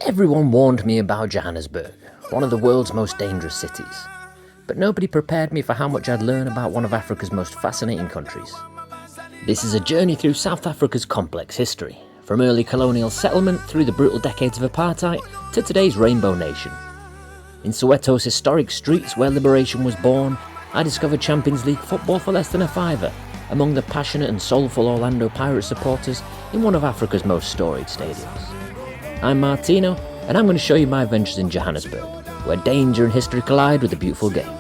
Everyone warned me about Johannesburg, one of the world's most dangerous cities. But nobody prepared me for how much I'd learn about one of Africa's most fascinating countries. This is a journey through South Africa's complex history, from early colonial settlement through the brutal decades of apartheid to today's rainbow nation. In Soweto's historic streets where liberation was born, I discovered Champions League football for less than a fiver, among the passionate and soulful Orlando Pirates supporters in one of Africa's most storied stadiums. I'm Martino, and I'm going to show you my adventures in Johannesburg, where danger and history collide with a beautiful game.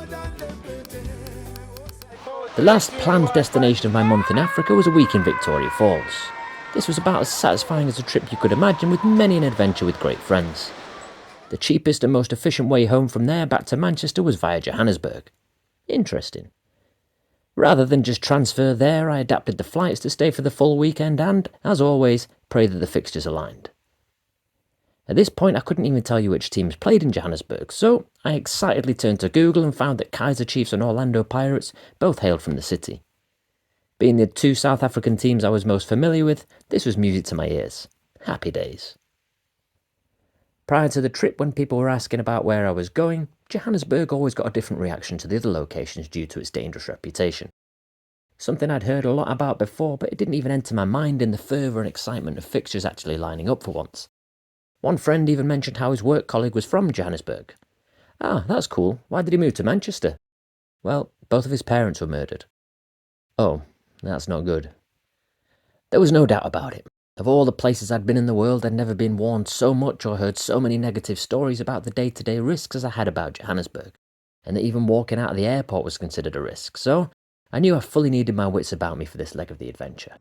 The last planned destination of my month in Africa was a week in Victoria Falls. This was about as satisfying as a trip you could imagine, with many an adventure with great friends. The cheapest and most efficient way home from there back to Manchester was via Johannesburg. Interesting. Rather than just transfer there, I adapted the flights to stay for the full weekend and, as always, pray that the fixtures aligned. At this point, I couldn't even tell you which teams played in Johannesburg, so I excitedly turned to Google and found that Kaizer Chiefs and Orlando Pirates both hailed from the city. Being the two South African teams I was most familiar with, this was music to my ears. Happy days. Prior to the trip, when people were asking about where I was going, Johannesburg always got a different reaction to the other locations due to its dangerous reputation. Something I'd heard a lot about before, but it didn't even enter my mind in the fervour and excitement of fixtures actually lining up for once. One friend even mentioned how his work colleague was from Johannesburg. Ah, that's cool. Why did he move to Manchester? Well, both of his parents were murdered. Oh, that's not good. There was no doubt about it. Of all the places I'd been in the world, I'd never been warned so much or heard so many negative stories about the day-to-day risks as I had about Johannesburg, and that even walking out of the airport was considered a risk, so I knew I fully needed my wits about me for this leg of the adventure.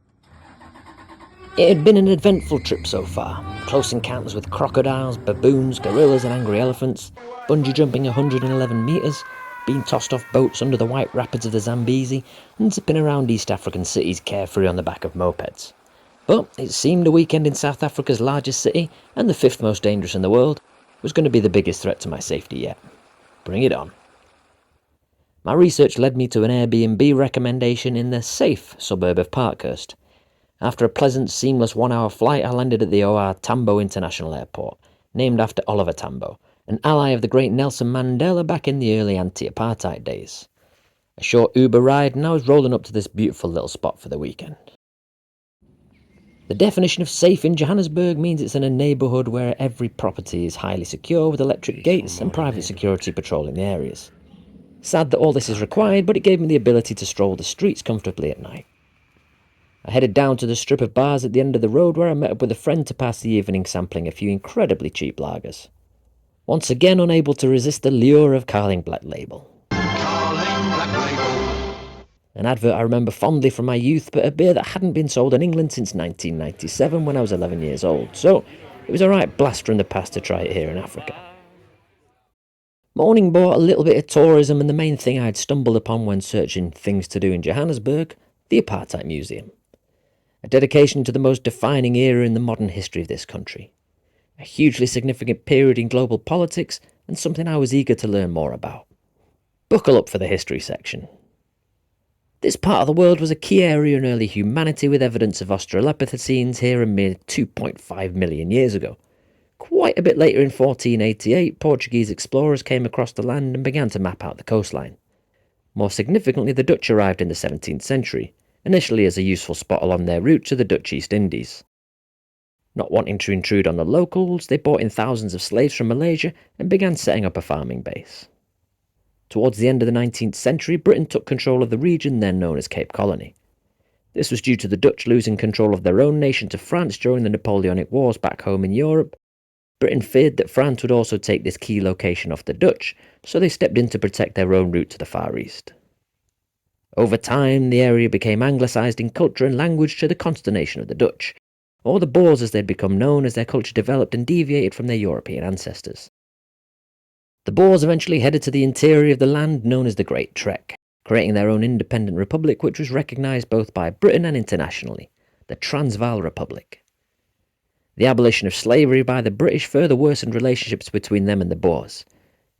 It had been an eventful trip so far. Close encounters with crocodiles, baboons, gorillas and angry elephants, bungee jumping 111 metres, being tossed off boats under the white rapids of the Zambezi, and zipping around East African cities carefree on the back of mopeds. But it seemed a weekend in South Africa's largest city, and the fifth most dangerous in the world, was going to be the biggest threat to my safety yet. Bring it on. My research led me to an Airbnb recommendation in the safe suburb of Parkhurst. After a pleasant, seamless 1-hour flight, I landed at the OR Tambo International Airport, named after Oliver Tambo, an ally of the great Nelson Mandela back in the early anti-apartheid days. A short Uber ride and I was rolling up to this beautiful little spot for the weekend. The definition of safe in Johannesburg means it's in a neighbourhood where every property is highly secure with electric gates and private security patrolling the areas. Sad that all this is required, but it gave me the ability to stroll the streets comfortably at night. I headed down to the strip of bars at the end of the road where I met up with a friend to pass the evening sampling a few incredibly cheap lagers. Once again unable to resist the lure of Carling Black Label. An advert I remember fondly from my youth, but a beer that hadn't been sold in England since 1997 when I was 11 years old, so it was a right blast from the past to try it here in Africa. Morning brought a little bit of tourism, and the main thing I'd stumbled upon when searching things to do in Johannesburg, the Apartheid Museum. A dedication to the most defining era in the modern history of this country. A hugely significant period in global politics, and something I was eager to learn more about. Buckle up for the history section. This part of the world was a key area in early humanity, with evidence of Australopithecines here a mere 2.5 million years ago. Quite a bit later in 1488, Portuguese explorers came across the land and began to map out the coastline. More significantly, the Dutch arrived in the 17th century, initially as a useful spot along their route to the Dutch East Indies. Not wanting to intrude on the locals, they brought in thousands of slaves from Malaysia and began setting up a farming base. Towards the end of the 19th century, Britain took control of the region then known as Cape Colony. This was due to the Dutch losing control of their own nation to France during the Napoleonic Wars back home in Europe. Britain feared that France would also take this key location off the Dutch, so they stepped in to protect their own route to the Far East. Over time, the area became anglicised in culture and language to the consternation of the Dutch, or the Boers as they'd become known as their culture developed and deviated from their European ancestors. The Boers eventually headed to the interior of the land known as the Great Trek, creating their own independent republic which was recognised both by Britain and internationally, the Transvaal Republic. The abolition of slavery by the British further worsened relationships between them and the Boers.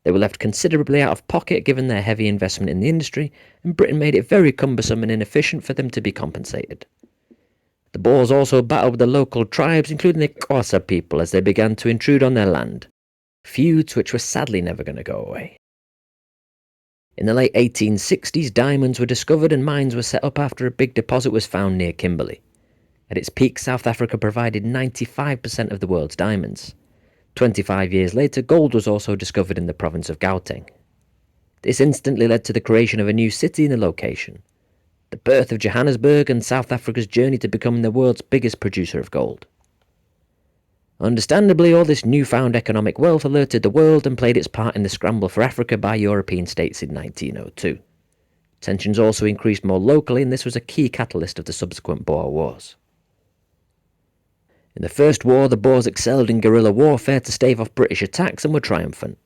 They were left considerably out of pocket given their heavy investment in the industry, and Britain made it very cumbersome and inefficient for them to be compensated. The The Boers also battled with the local tribes, including the Xhosa people, as they began to intrude on their land, feuds which were sadly never going to go away. In the late 1860s, diamonds were discovered and mines were set up after a big deposit was found near Kimberley. At its peak, South Africa provided 95% of the world's diamonds. 25 years later, gold was also discovered in the province of Gauteng. This instantly led to the creation of a new city in the location, the birth of Johannesburg and South Africa's journey to becoming the world's biggest producer of gold. Understandably, all this newfound economic wealth alerted the world and played its part in the scramble for Africa by European states in 1902. Tensions also increased more locally, and this was a key catalyst of the subsequent Boer Wars. In the First War, the Boers excelled in guerrilla warfare to stave off British attacks and were triumphant.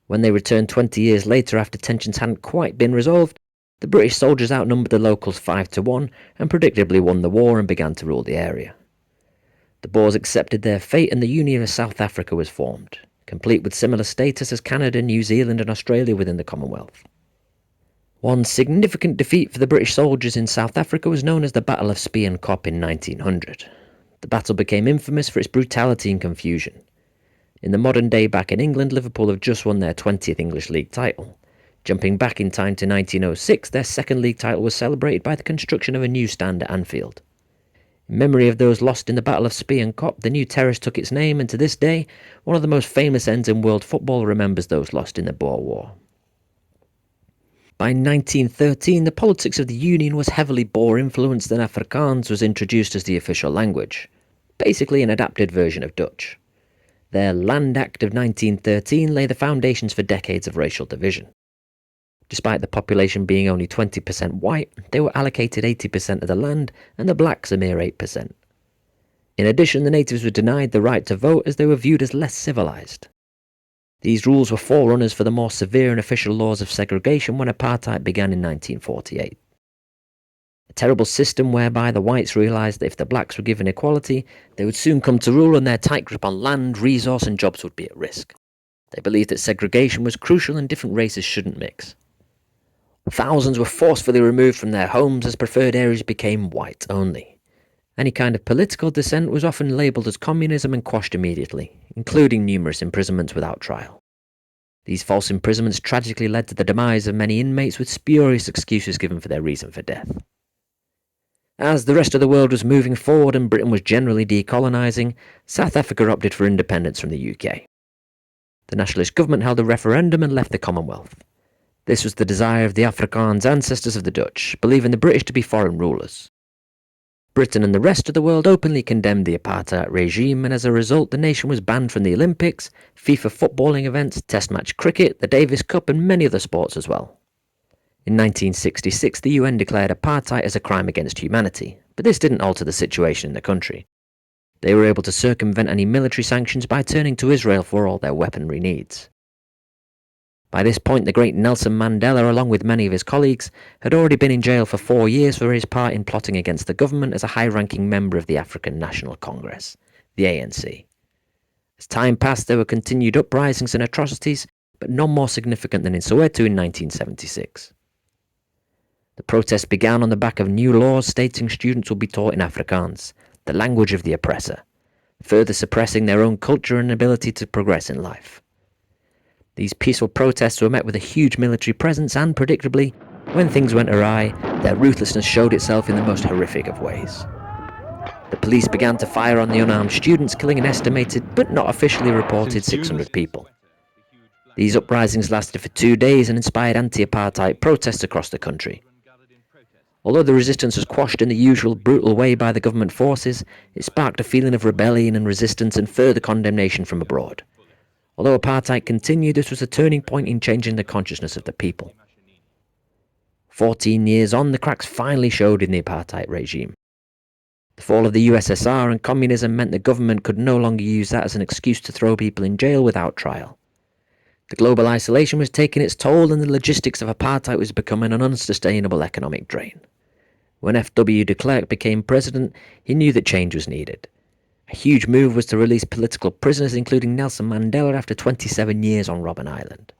When they returned 20 years later after tensions hadn't quite been resolved, the British soldiers outnumbered the locals 5-1 and predictably won the war and began to rule the area. The Boers accepted their fate and the Union of South Africa was formed, complete with similar status as Canada, New Zealand and Australia within the Commonwealth. One significant defeat for the British soldiers in South Africa was known as the Battle of Spienkop in 1900. The battle became infamous for its brutality and confusion. In the modern day back in England, Liverpool have just won their 20th English League title. Jumping back in time to 1906, their second league title was celebrated by the construction of a new stand at Anfield. In memory of those lost in the Battle of Spienkop, the new terrace took its name, and to this day, one of the most famous ends in world football remembers those lost in the Boer War. By 1913, the politics of the Union was heavily Boer-influenced and Afrikaans was introduced as the official language, basically an adapted version of Dutch. Their Land Act of 1913 lay the foundations for decades of racial division. Despite the population being only 20% white, they were allocated 80% of the land and the blacks a mere 8%. In addition, the natives were denied the right to vote as they were viewed as less civilized. These rules were forerunners for the more severe and official laws of segregation when apartheid began in 1948. A terrible system whereby the whites realised that if the blacks were given equality, they would soon come to rule and their tight grip on land, resource and jobs would be at risk. They believed that segregation was crucial and different races shouldn't mix. Thousands were forcefully removed from their homes as preferred areas became white only. Any kind of political dissent was often labelled as communism and quashed immediately, including numerous imprisonments without trial. These false imprisonments tragically led to the demise of many inmates with spurious excuses given for their reason for death. As the rest of the world was moving forward and Britain was generally decolonising, South Africa opted for independence from the UK. The nationalist government held a referendum and left the Commonwealth. This was the desire of the Afrikaans ancestors of the Dutch, believing the British to be foreign rulers. Britain and the rest of the world openly condemned the apartheid regime, and as a result the nation was banned from the Olympics, FIFA footballing events, Test match cricket, the Davis Cup and many other sports as well. In 1966 the UN declared apartheid as a crime against humanity, but this didn't alter the situation in the country. They were able to circumvent any military sanctions by turning to Israel for all their weaponry needs. By this point, the great Nelson Mandela, along with many of his colleagues, had already been in jail for 4 years for his part in plotting against the government as a high-ranking member of the African National Congress, the ANC. As time passed, there were continued uprisings and atrocities, but none more significant than in Soweto in 1976. The protests began on the back of new laws stating students would be taught in Afrikaans, the language of the oppressor, further suppressing their own culture and ability to progress in life. These peaceful protests were met with a huge military presence and, predictably, when things went awry, their ruthlessness showed itself in the most horrific of ways. The police began to fire on the unarmed students, killing an estimated, but not officially reported, 600 people. These uprisings lasted for 2 days and inspired anti-apartheid protests across the country. Although the resistance was quashed in the usual brutal way by the government forces, it sparked a feeling of rebellion and resistance and further condemnation from abroad. Although apartheid continued, this was a turning point in changing the consciousness of the people. 14 years on, the cracks finally showed in the apartheid regime. The fall of the USSR and communism meant the government could no longer use that as an excuse to throw people in jail without trial. The global isolation was taking its toll and the logistics of apartheid was becoming an unsustainable economic drain. When F.W. de Klerk became president, he knew that change was needed. A huge move was to release political prisoners, including Nelson Mandela, after 27 years on Robben Island.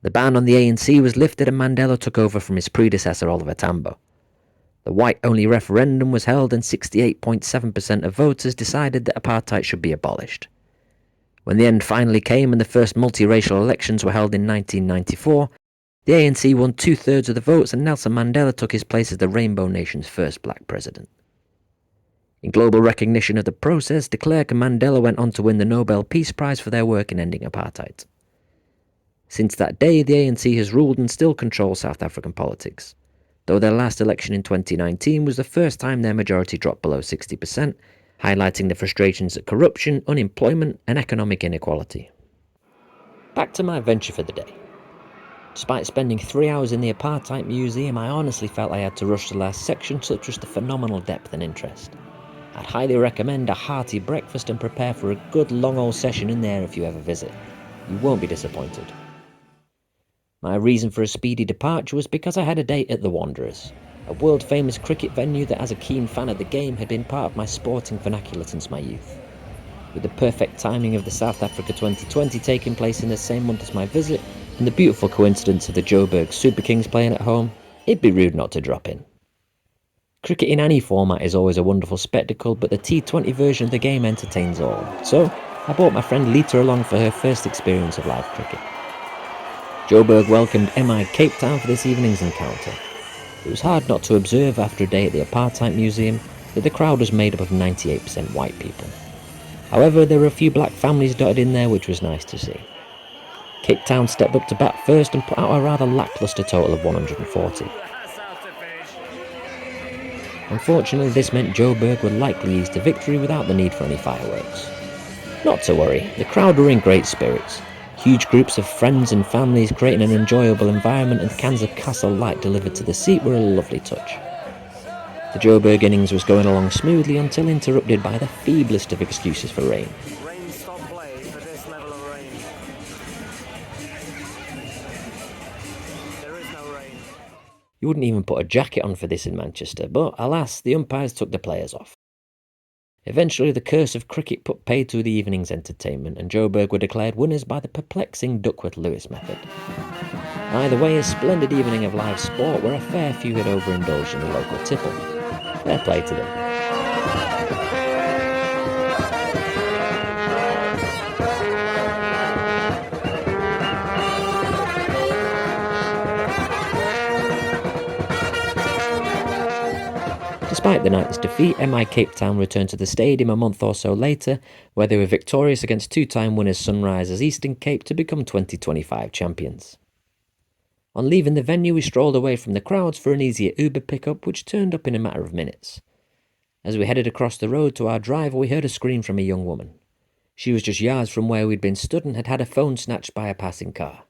The ban on the ANC was lifted and Mandela took over from his predecessor Oliver Tambo. The white-only referendum was held and 68.7% of voters decided that apartheid should be abolished. When the end finally came and the first multiracial elections were held in 1994, the ANC won 2/3 of the votes and Nelson Mandela took his place as the Rainbow Nation's first black president. In global recognition of the process, de Klerk and Mandela went on to win the Nobel Peace Prize for their work in ending apartheid. Since that day, the ANC has ruled and still controls South African politics, though their last election in 2019 was the first time their majority dropped below 60%, highlighting the frustrations at corruption, unemployment, and economic inequality. Back to my adventure for the day. Despite spending 3 hours in the Apartheid Museum, I honestly felt I had to rush the last section, such was the phenomenal depth and interest. I'd highly recommend a hearty breakfast and prepare for a good long old session in there if you ever visit. You won't be disappointed. My reason for a speedy departure was because I had a date at the Wanderers, a world-famous cricket venue that, as a keen fan of the game, had been part of my sporting vernacular since my youth. With the perfect timing of the South Africa 2020 taking place in the same month as my visit, and the beautiful coincidence of the Joburg Superkings playing at home, it'd be rude not to drop in. Cricket in any format is always a wonderful spectacle, but the T20 version of the game entertains all, so I brought my friend Lita along for her first experience of live cricket. Joburg welcomed MI Cape Town for this evening's encounter. It was hard not to observe after a day at the Apartheid Museum that the crowd was made up of 98% white people. However, there were a few black families dotted in there, which was nice to see. Cape Town stepped up to bat first and put out a rather lacklustre total of 140. Unfortunately, this meant Joburg would likely ease to victory without the need for any fireworks. Not to worry, the crowd were in great spirits. Huge groups of friends and families creating an enjoyable environment, and cans of Castle Light delivered to the seat were a lovely touch. The Joburg innings was going along smoothly until interrupted by the feeblest of excuses for rain. Rain stop play for this level of rain. There is no rain. You wouldn't even put a jacket on for this in Manchester, but alas, the umpires took the players off. Eventually, the curse of cricket put paid to the evening's entertainment, and Joburg were declared winners by the perplexing Duckworth-Lewis method. Either way, a splendid evening of live sport where a fair few had overindulged in the local tipple. Fair play to them. Despite the night's defeat, MI Cape Town returned to the stadium a month or so later, where they were victorious against two-time winners Sunrisers Eastern Cape to become 2025 champions. On leaving the venue, we strolled away from the crowds for an easier Uber pickup, which turned up in a matter of minutes. As we headed across the road to our driver, we heard a scream from a young woman. She was just yards from where we'd been stood and had had her phone snatched by a passing car.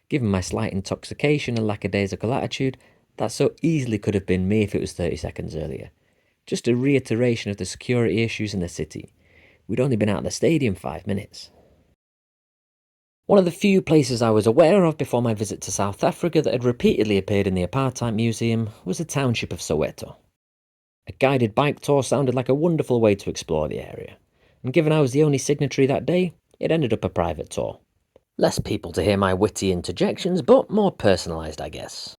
Given my slight intoxication and lackadaisical attitude, that so easily could have been me if it was 30 seconds earlier. Just a reiteration of the security issues in the city. We'd only been out of the stadium 5 minutes. One of the few places I was aware of before my visit to South Africa that had repeatedly appeared in the Apartheid Museum was the township of Soweto. A guided bike tour sounded like a wonderful way to explore the area, and given I was the only signatory that day, it ended up a private tour. Less people to hear my witty interjections, but more personalised, I guess.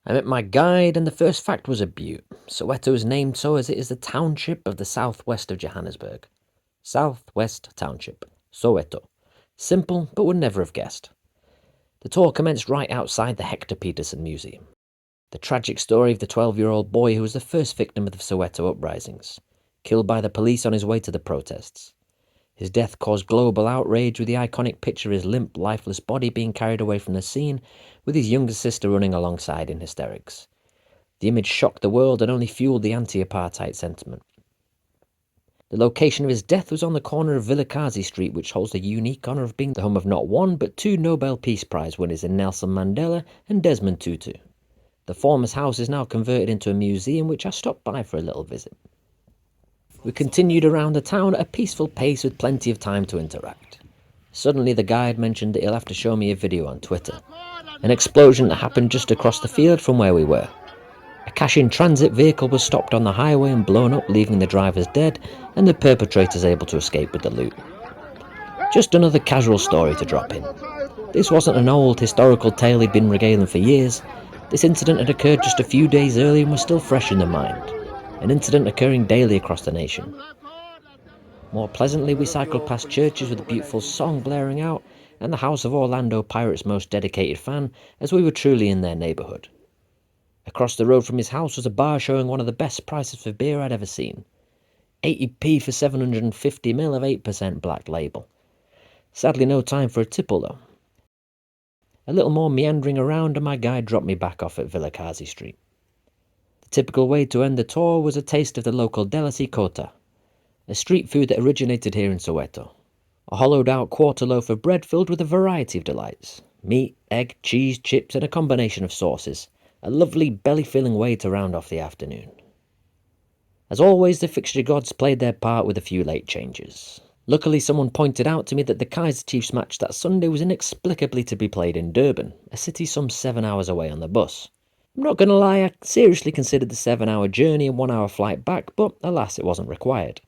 I met my guide, and the first fact was a beaut. Soweto is named so as it is the township of the southwest of Johannesburg. Southwest Township, Soweto. Simple, but would never have guessed. The tour commenced right outside the Hector Peterson Museum. The tragic story of the 12-year-old boy who was the first victim of the Soweto uprisings, killed by the police on his way to the protests. His death caused global outrage, with the iconic picture of his limp, lifeless body being carried away from the scene, with his younger sister running alongside in hysterics. The image shocked the world and only fueled the anti-apartheid sentiment. The location of his death was on the corner of Vilakazi Street, which holds the unique honour of being the home of not one, but two Nobel Peace Prize winners in Nelson Mandela and Desmond Tutu. The former's house is now converted into a museum, which I stopped by for a little visit. We continued around the town at a peaceful pace with plenty of time to interact. Suddenly the guide mentioned that he'll have to show me a video on Twitter. An explosion that happened just across the field from where we were. A cash-in-transit vehicle was stopped on the highway and blown up, leaving the drivers dead and the perpetrators able to escape with the loot. Just another casual story to drop in. This wasn't an old historical tale he'd been regaling for years. This incident had occurred just a few days earlier and was still fresh in the mind, an incident occurring daily across the nation. More pleasantly, we cycled past churches with a beautiful song blaring out and the house of Orlando Pirates' most dedicated fan, as we were truly in their neighbourhood. Across the road from his house was a bar showing one of the best prices for beer I'd ever seen. 80p for 750ml of 8% black label. Sadly no time for a tipple though. A little more meandering around and my guide dropped me back off at Vilakazi Street. The typical way to end the tour was a taste of the local delicacy kota, a street food that originated here in Soweto. A hollowed out quarter loaf of bread filled with a variety of delights. Meat, egg, cheese, chips and a combination of sauces. A lovely belly-filling way to round off the afternoon. As always, the fixture gods played their part with a few late changes. Luckily, someone pointed out to me that the Kaizer Chiefs match that Sunday was inexplicably to be played in Durban, a city some 7 hours away on the bus. I'm not going to lie, I seriously considered the 7-hour journey and 1-hour flight back, but alas, it wasn't required.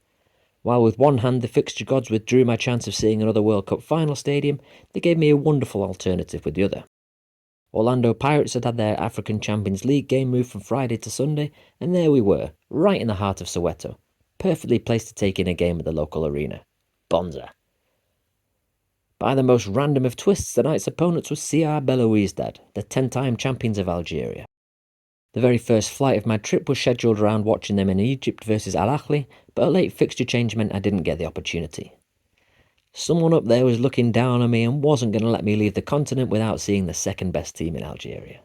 While with one hand the fixture gods withdrew my chance of seeing another World Cup final stadium, they gave me a wonderful alternative with the other. Orlando Pirates had had their African Champions League game moved from Friday to Sunday, and there we were, right in the heart of Soweto, perfectly placed to take in a game at the local arena. Bonza. By the most random of twists, the night's opponents was CR Belouizdad, the 10-time champions of Algeria. The very first flight of my trip was scheduled around watching them in Egypt versus Al Ahly, but a late fixture change meant I didn't get the opportunity. Someone up there was looking down on me and wasn't going to let me leave the continent without seeing the second best team in Algeria.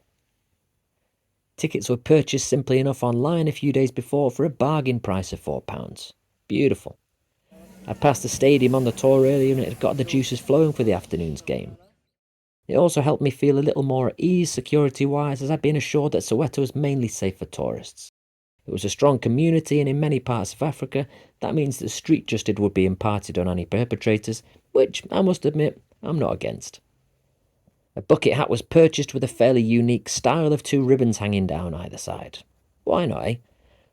Tickets were purchased simply enough online a few days before for a bargain price of £4. Beautiful. I passed the stadium on the tour earlier and it had got the juices flowing for the afternoon's game. It also helped me feel a little more at ease security-wise, as I'd been assured that Soweto was mainly safe for tourists. It was a strong community, and in many parts of Africa, that means that street justice would be imparted on any perpetrators, which, I must admit, I'm not against. A bucket hat was purchased with a fairly unique style of 2 ribbons hanging down either side. Why not, eh?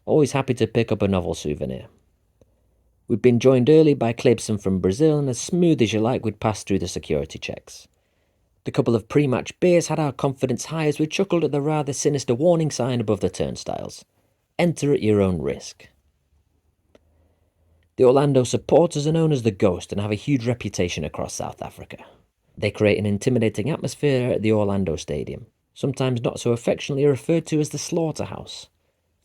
Always happy to pick up a novel souvenir. We'd been joined early by Clebson from Brazil, and as smooth as you like, we'd passed through the security checks. The couple of pre-match beers had our confidence high as we chuckled at the rather sinister warning sign above the turnstiles. Enter at your own risk. The Orlando supporters are known as the Ghost and have a huge reputation across South Africa. They create an intimidating atmosphere at the Orlando Stadium, sometimes not so affectionately referred to as the Slaughterhouse.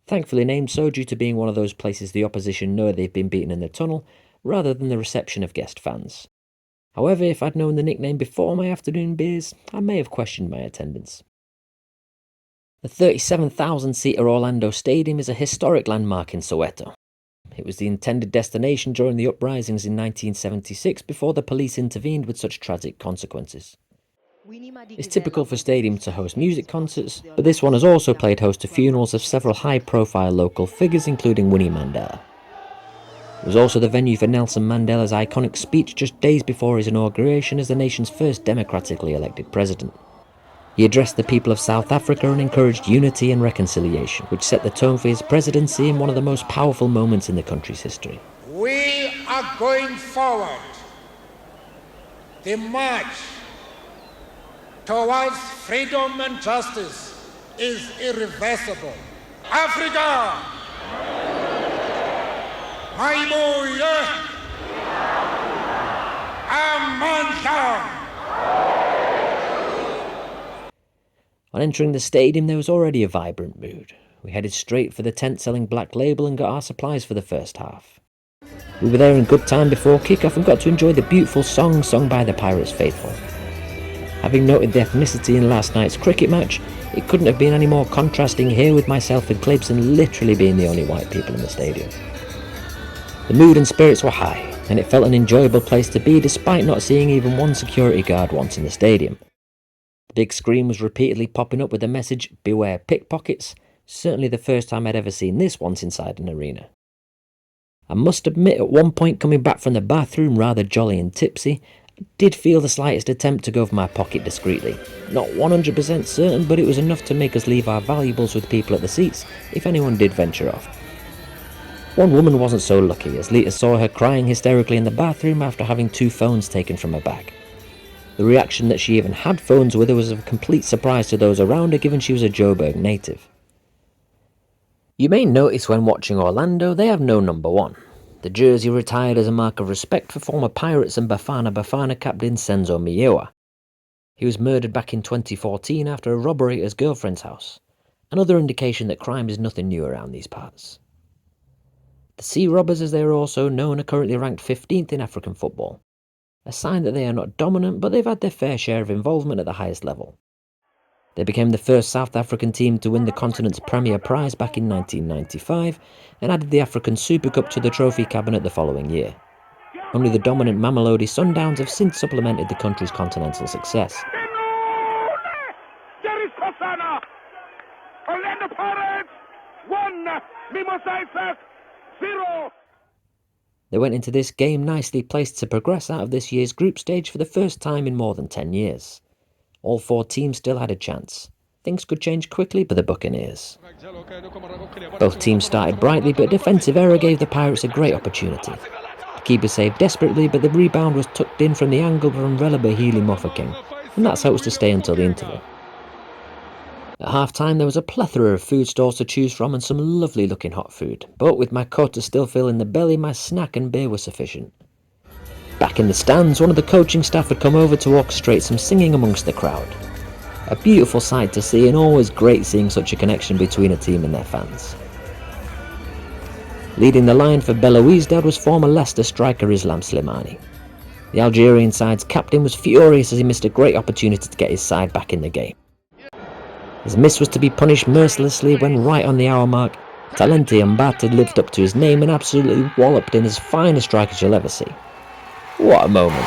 Thankfully named so due to being one of those places the opposition know they've been beaten in the tunnel, rather than the reception of guest fans. However, if I'd known the nickname before my afternoon beers, I may have questioned my attendance. The 37,000-seater Orlando Stadium is a historic landmark in Soweto. It was the intended destination during the uprisings in 1976 before the police intervened with such tragic consequences. It's typical for stadiums to host music concerts, but this one has also played host to funerals of several high-profile local figures, including Winnie Mandela. It was also the venue for Nelson Mandela's iconic speech just days before his inauguration as the nation's first democratically elected president. He addressed the people of South Africa and encouraged unity and reconciliation, which set the tone for his presidency in one of the most powerful moments in the country's history. We are going forward. The march towards freedom and justice is irreversible. Africa! Mayibuye! Amandla! On entering the stadium, there was already a vibrant mood. We headed straight for the tent selling Black Label and got our supplies for the first half. We were there in good time before kick-off and got to enjoy the beautiful song sung by the Pirates faithful. Having noted the ethnicity in last night's cricket match, it couldn't have been any more contrasting here with myself and Clebson literally being the only white people in the stadium. The mood and spirits were high, and it felt an enjoyable place to be despite not seeing even one security guard once in the stadium. The big screen was repeatedly popping up with the message, "Beware pickpockets," certainly the first time I'd ever seen this once inside an arena. I must admit at one point coming back from the bathroom rather jolly and tipsy, I did feel the slightest attempt to go for my pocket discreetly. Not 100% certain, but it was enough to make us leave our valuables with people at the seats if anyone did venture off. One woman wasn't so lucky as Lita saw her crying hysterically in the bathroom after having 2 phones taken from her bag. The reaction that she even had phones with her was a complete surprise to those around her, given she was a Joburg native. You may notice when watching Orlando they have no number 1. The jersey retired as a mark of respect for former Pirates and Bafana Bafana captain Senzo Miyewa. He was murdered back in 2014 after a robbery at his girlfriend's house, another indication that crime is nothing new around these parts. The Sea Robbers, as they are also known, are currently ranked 15th in African football, a sign that they are not dominant, but they've had their fair share of involvement at the highest level. They became the first South African team to win the continent's premier prize back in 1995 and added the African Super Cup to the trophy cabinet the following year. Only the dominant Mamelodi Sundowns have since supplemented the country's continental success. Orlando Pirates 1, Mimosas 0. They went into this game nicely placed to progress out of this year's group stage for the first time in more than 10 years. All 4 teams still had a chance. Things could change quickly for the Buccaneers. Both teams started brightly, but a defensive error gave the Pirates a great opportunity. The keeper saved desperately, but the rebound was tucked in from the angle from Relabahili Mofokeng, and that's how it was to stay until the interval. At half-time there was a plethora of food stalls to choose from and some lovely looking hot food, but with my quota still filling the belly, my snack and beer were sufficient. Back in the stands, one of the coaching staff had come over to orchestrate some singing amongst the crowd. A beautiful sight to see, and always great seeing such a connection between a team and their fans. Leading the line for Belouizdad was former Leicester striker Islam Slimani. The Algerian side's captain was furious as he missed a great opportunity to get his side back in the game. His miss was to be punished mercilessly when, right on the hour mark, Talente Mbate lived up to his name and absolutely walloped in as fine a strike as you'll ever see. What a moment.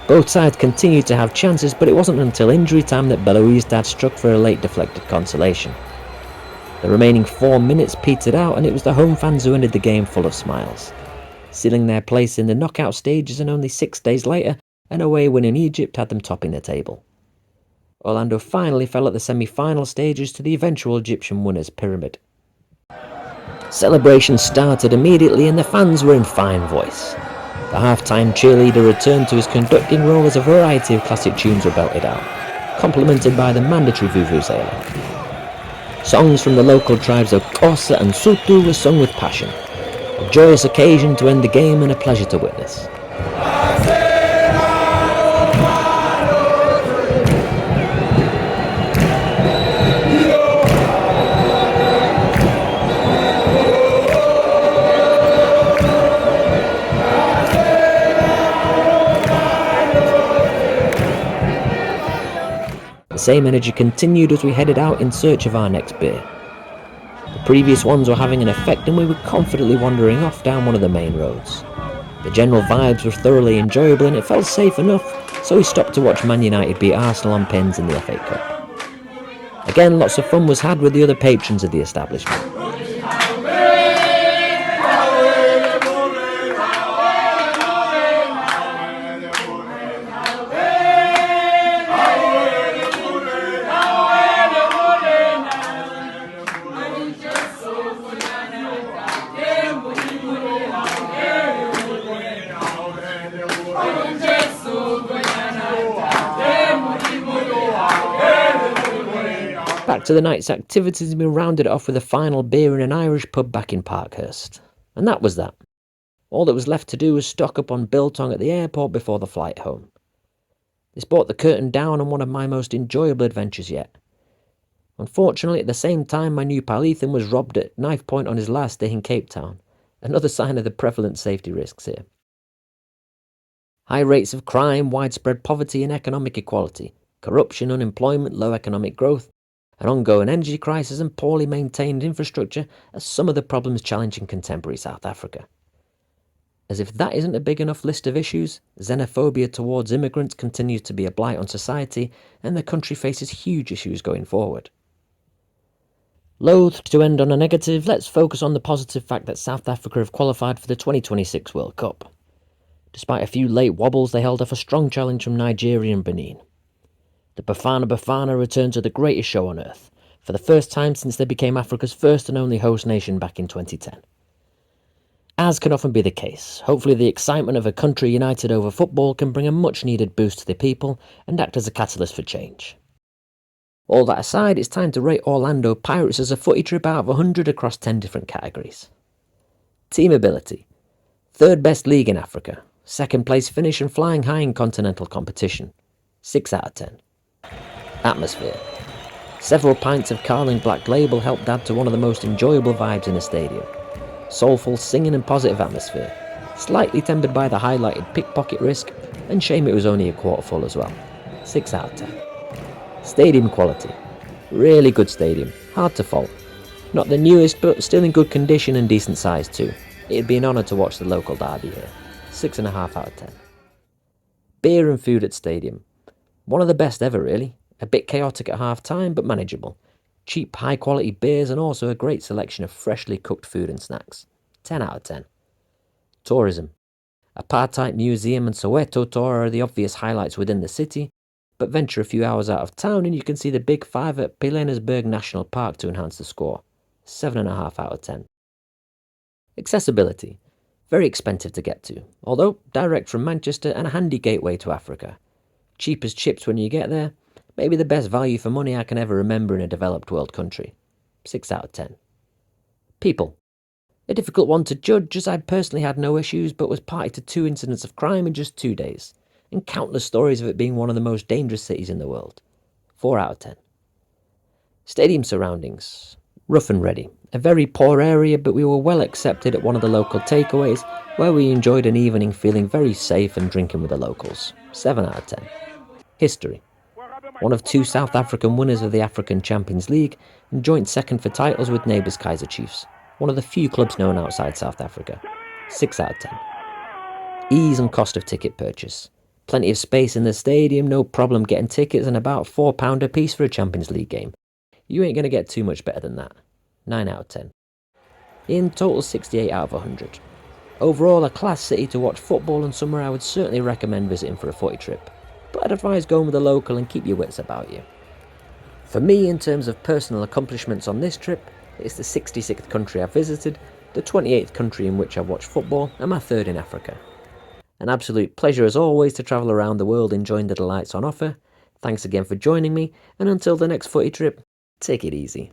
Both sides continued to have chances, but it wasn't until injury time that Belouizdad struck for a late deflected consolation. The remaining 4 minutes petered out, and it was the home fans who ended the game full of smiles, sealing their place in the knockout stages, and only 6 days later, an away win in Egypt had them topping the table. Orlando finally fell at the semi-final stages to the eventual Egyptian winners Pyramid. Celebrations started immediately and the fans were in fine voice. The half-time cheerleader returned to his conducting role as a variety of classic tunes were belted out, complemented by the mandatory vuvuzela. Songs from the local tribes of Xhosa and Sotho were sung with passion. A joyous occasion to end the game and a pleasure to witness. The same energy continued as we headed out in search of our next beer. The previous ones were having an effect and we were confidently wandering off down one of the main roads. The general vibes were thoroughly enjoyable and it felt safe enough, so we stopped to watch Man United beat Arsenal on pins in the FA Cup. Again, lots of fun was had with the other patrons of the establishment. Back to the night's activities, and we rounded it off with a final beer in an Irish pub back in Parkhurst. And that was that. All that was left to do was stock up on biltong at the airport before the flight home. This brought the curtain down on one of my most enjoyable adventures yet. Unfortunately, at the same time, my new pal Ethan was robbed at knife point on his last day in Cape Town, another sign of the prevalent safety risks here. High rates of crime, widespread poverty and economic equality, corruption, unemployment, low economic growth, an ongoing energy crisis and poorly maintained infrastructure are some of the problems challenging contemporary South Africa. As if that isn't a big enough list of issues, xenophobia towards immigrants continues to be a blight on society and the country faces huge issues going forward. Loath to end on a negative, let's focus on the positive fact that South Africa have qualified for the 2026 World Cup. Despite a few late wobbles, they held off a strong challenge from Nigeria and Benin. The Bafana Bafana returned to the greatest show on earth, for the first time since they became Africa's first and only host nation back in 2010. As can often be the case, hopefully the excitement of a country united over football can bring a much needed boost to the people and act as a catalyst for change. All that aside, it's time to rate Orlando Pirates as a footy trip out of 100 across 10 different categories. Team ability. Third best league in Africa. Second place finish and flying high in continental competition. 6 out of 10. Atmosphere. Several pints of Carling Black Label helped add to one of the most enjoyable vibes in a stadium. Soulful singing and positive atmosphere. Slightly tempered by the highlighted pickpocket risk, and shame it was only a quarter full as well. 6 out of 10. Stadium quality. Really good stadium. Hard to fault. Not the newest, but still in good condition and decent size too. It'd be an honour to watch the local derby here. 6.5 out of 10. Beer and food at stadium. One of the best ever really. A bit chaotic at half time, but manageable. Cheap, high quality beers and also a great selection of freshly cooked food and snacks. 10 out of 10. Tourism. Apartheid Museum and Soweto tour are the obvious highlights within the city, but venture a few hours out of town and you can see the Big Five at pre-inauguration National Park to enhance the score. 7.5 out of 10. Accessibility. Very expensive to get to, although direct from Manchester and a handy gateway to Africa. Cheap as chips when you get there. Maybe the best value for money I can ever remember in a developed world country. 6 out of 10. People. A difficult one to judge as I personally had no issues but was party to 2 incidents of crime in just 2 days, and countless stories of it being one of the most dangerous cities in the world. 4 out of 10. Stadium surroundings. Rough and ready. A very poor area, but we were well accepted at one of the local takeaways where we enjoyed an evening feeling very safe and drinking with the locals. 7 out of 10. History. One of 2 South African winners of the African Champions League and joint second for titles with neighbours Kaizer Chiefs. One of the few clubs known outside South Africa. 6 out of 10. Ease and cost of ticket purchase. Plenty of space in the stadium, no problem getting tickets, and about £4 a piece for a Champions League game. You ain't going to get too much better than that. 9 out of 10. In total 68 out of 100. Overall a class city to watch football and somewhere I would certainly recommend visiting for a footy trip. But I'd advise going with a local and keep your wits about you. For me, in terms of personal accomplishments on this trip, it's the 66th country I've visited, the 28th country in which I've watched football, and my 3rd in Africa. An absolute pleasure as always to travel around the world enjoying the delights on offer. Thanks again for joining me, and until the next footy trip, take it easy.